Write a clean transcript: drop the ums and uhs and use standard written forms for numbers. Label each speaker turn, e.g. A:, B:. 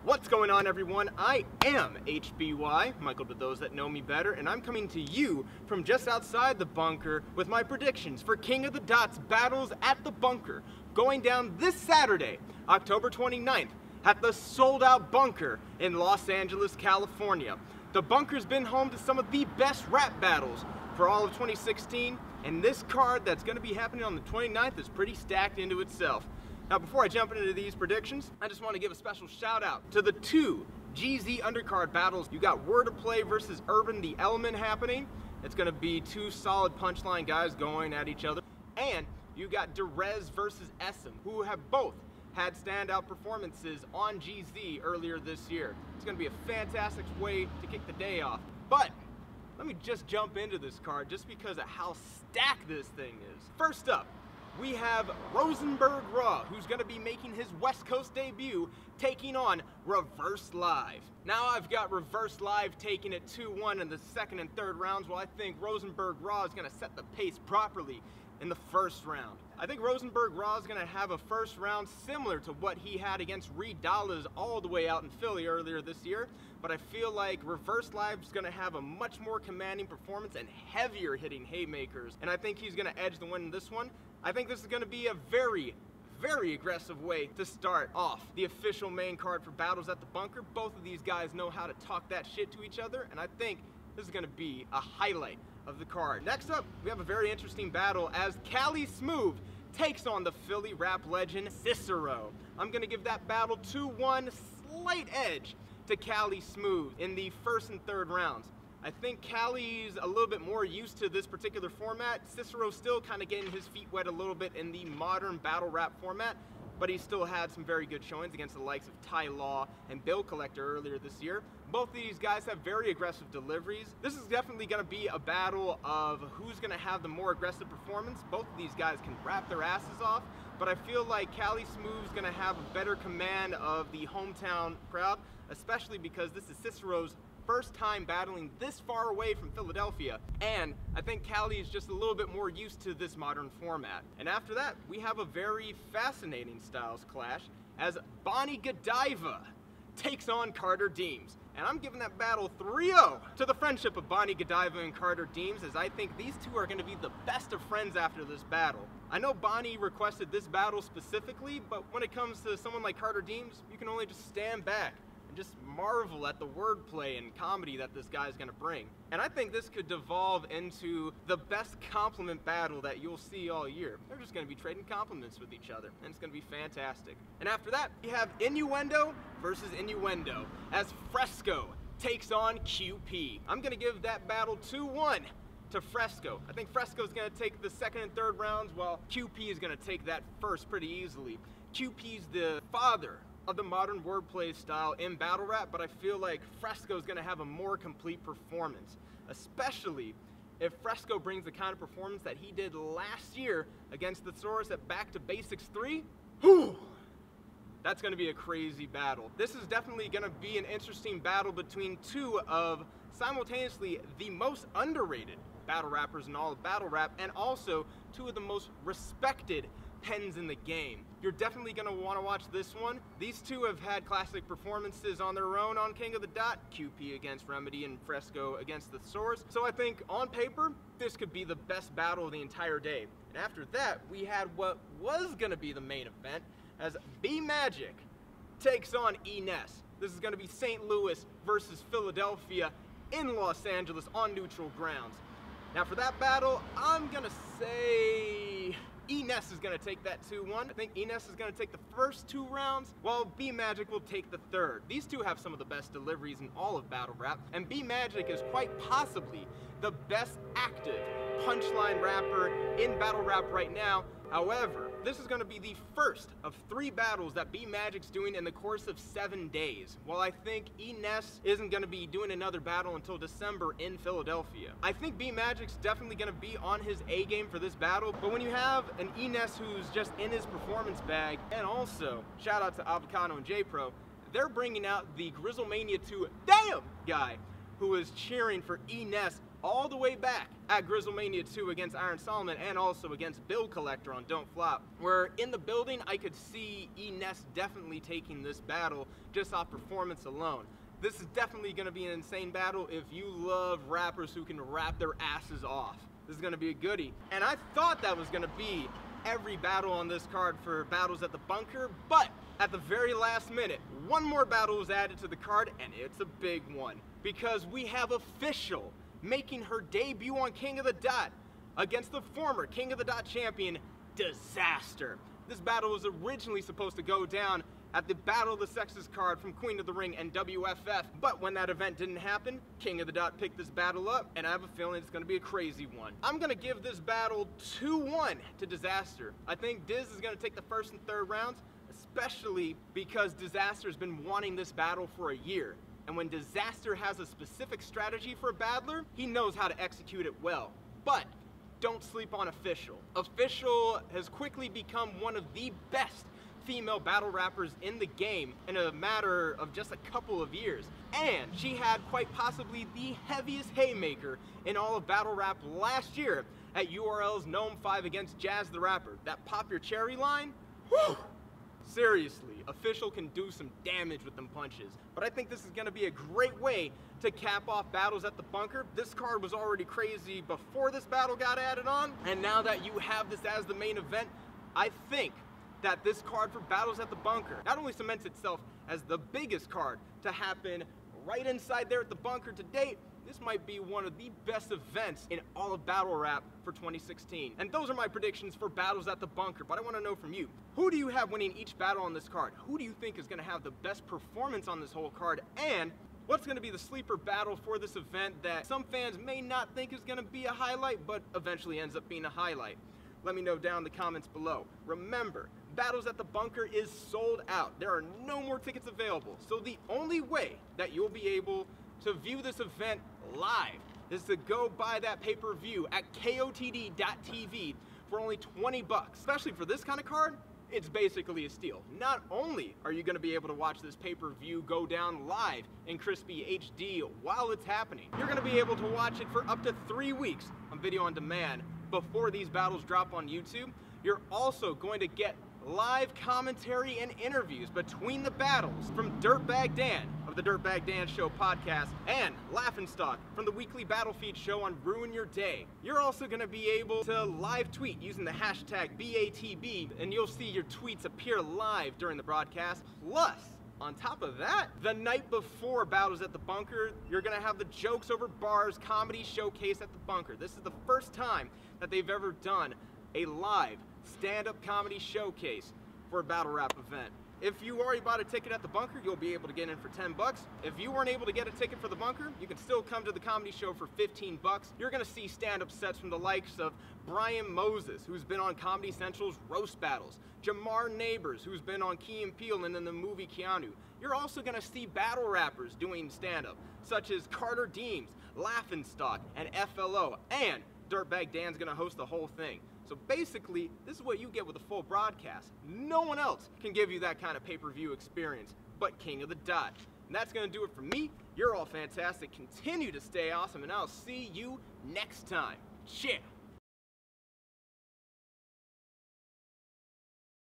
A: What's going on, everyone? I am HBY, Michael to those that know me better, and I'm coming to you from just outside the bunker with my predictions for King of the Dots battles at the bunker, going down this Saturday, October 29th, at the sold-out bunker in Los Angeles, California. The bunker's been home to some of the best rap battles for all of 2016, and this card that's going to be happening on the 29th is pretty stacked into itself. Now, before I jump into these predictions, I just want to give a special shout out to the two GZ undercard battles. You got Word of Play versus Urban the Element happening. It's going to be two solid punchline guys going at each other. And you got Derez versus Essam, who have both had standout performances on GZ earlier this year. It's going to be a fantastic way to kick the day off. But let me just jump into this card just because of how stacked this thing is. First up, we have Rosenberg Raw, who's going to be making his West Coast debut, taking on Reverse Live. Now I've got Reverse Live taking it 2-1 in the second and third rounds, while I think Rosenberg Raw is going to set the pace properly in the first round. I think Rosenberg Raw is going to have a first round similar to what he had against Reed Dallas all the way out in Philly earlier this year, but I feel like Reverse Live is going to have a much more commanding performance and heavier hitting haymakers, and I think he's going to edge the win in this one. I think this is going to be a very aggressive way to start off the official main card for battles at the bunker. Both of these guys know how to talk that shit to each other, and I think this is going to be a highlight of the card. Next up, we have a very interesting battle as Cali Smooth takes on the Philly rap legend Cicero. I'm going to give that battle 2-1, slight edge to Cali Smooth in the first and third rounds. I think Cali's a little bit more used to this particular format. Cicero's still kind of getting his feet wet a little bit in the modern battle rap format, but he still had some very good showings against the likes of Ty Law and Bill Collector earlier this year. Both of these guys have very aggressive deliveries. This is definitely going to be a battle of who's going to have the more aggressive performance. Both of these guys can rap their asses off, but I feel like Cali Smooth's going to have a better command of the hometown crowd, especially because this is Cicero's first time battling this far away from Philadelphia, and I think Cali is just a little bit more used to this modern format. And after that, we have a very fascinating styles clash as Bonnie Godiva takes on Carter Deems. And I'm giving that battle 3-0 to the friendship of Bonnie Godiva and Carter Deems, as I think these two are going to be the best of friends after this battle. I know Bonnie requested this battle specifically, but when it comes to someone like Carter Deems, you can only just stand back and just marvel at the wordplay and comedy that this guy's going to bring. And I think this could devolve into the best compliment battle that you'll see all year. They're just going to be trading compliments with each other, and it's going to be fantastic. And after that, we have Innuendo versus Innuendo as Fresco takes on QP. I'm going to give that battle 2-1 to Fresco. I think Fresco's going to take the second and third rounds, while QP is going to take that first pretty easily. QP's the father of the modern wordplay style in battle rap, but I feel like Fresco's going to have a more complete performance, especially if Fresco brings the kind of performance that he did last year against the Source at Back to Basics 3. Whew! That's going to be a crazy battle. This is definitely going to be an interesting battle between two of simultaneously the most underrated battle rappers in all of battle rap, and also two of the most respected pens in the game. You're definitely going to want to watch this one. These two have had classic performances on their own on King of the Dot, QP against Remedy and Fresco against the Source. So I think on paper, this could be the best battle of the entire day. And after that, we had what was going to be the main event as B-Magic takes on Ness. This is going to be St. Louis versus Philadelphia in Los Angeles on neutral grounds. Now for that battle, I'm going to say Ness is going to take that 2-1. I think Ness is going to take the first two rounds, while B-Magic will take the third. These two have some of the best deliveries in all of battle rap, and B-Magic is quite possibly the best active punchline rapper in battle rap right now. However, this is going to be the first of 3 battles that B-Magic's doing in the course of 7 days, while I think Ness isn't going to be doing another battle until December in Philadelphia. I think B-Magic's definitely going to be on his A-game for this battle, but when you have an Ness who's just in his performance bag, and also, shout out to Avocado and J-Pro, they're bringing out the Grizzlemania 2 damn guy who is cheering for Ness all the way back at Grizzlemania 2 against Iron Solomon and also against Bill Collector on Don't Flop, where in the building I could see Ness definitely taking this battle just off performance alone. This is definitely going to be an insane battle if you love rappers who can rap their asses off. This is going to be a goodie. And I thought that was going to be every battle on this card for Battles at the Bunker, but at the very last minute, one more battle was added to the card, and it's a big one, because we have Official making her debut on King of the Dot against the former King of the Dot champion, Dizaster. This battle was originally supposed to go down at the Battle of the Sexes card from Queen of the Ring and WFF, but when that event didn't happen, King of the Dot picked this battle up, and I have a feeling it's going to be a crazy one. I'm going to give this battle 2-1 to Dizaster. I think Diz is going to take the first and third rounds, especially because Dizaster's been wanting this battle for a year. And when Dizaster has a specific strategy for a battler, he knows how to execute it well. But don't sleep on Official. Official has quickly become one of the best female battle rappers in the game in a matter of just a couple of years. And she had quite possibly the heaviest haymaker in all of battle rap last year at URL's Gnome 5 against Jazz the Rapper. That Pop Your Cherry line? Whew! Seriously, Official can do some damage with them punches. But I think this is going to be a great way to cap off Battles at the Bunker. This card was already crazy before this battle got added on, and now that you have this as the main event, I think that this card for Battles at the Bunker not only cements itself as the biggest card to happen right inside there at the bunker to date, this might be one of the best events in all of battle rap for 2016. And those are my predictions for Battles at the Bunker, but I want to know from you, who do you have winning each battle on this card? Who do you think is going to have the best performance on this whole card? And what's going to be the sleeper battle for this event that some fans may not think is going to be a highlight, but eventually ends up being a highlight? Let me know down in the comments below. Remember, Battles at the Bunker is sold out. There are no more tickets available. So the only way that you'll be able to view this event live is to go buy that pay-per-view at KOTD.tv for only 20 bucks. Especially for this kind of card, it's basically a steal. Not only are you going to be able to watch this pay-per-view go down live in crispy HD while it's happening, you're going to be able to watch it for up to 3 weeks on video on demand before these battles drop on YouTube. You're also going to get live commentary and interviews between the battles from Dirtbag Dan of the Dirtbag Dan Show podcast and Laughingstock from the weekly Battlefeed show on Ruin Your Day. You're also going to be able to live tweet using the hashtag BATB, and you'll see your tweets appear live during the broadcast. Plus, on top of that, the night before Battles at the Bunker, you're going to have the Jokes Over Bars comedy showcase at the bunker. This is the first time that they've ever done a live stand-up comedy showcase for a battle rap event. If you already bought a ticket at the bunker, you'll be able to get in for 10 bucks. If you weren't able to get a ticket for the bunker, you can still come to the comedy show for 15 bucks. You're gonna see stand-up sets from the likes of Brian Moses, who's been on Comedy Central's Roast Battles, Jamar Neighbors, who's been on Key and Peele and in the movie Keanu. You're also gonna see battle rappers doing stand-up, such as Carter Deems, Laughingstock, and FLO, and Dirtbag Dan's gonna host the whole thing. So basically, this is what you get with a full broadcast. No one else can give you that kind of pay-per-view experience but King of the Dot. And that's gonna do it for me. You're all fantastic. Continue to stay awesome, and I'll see you next time. Cheers.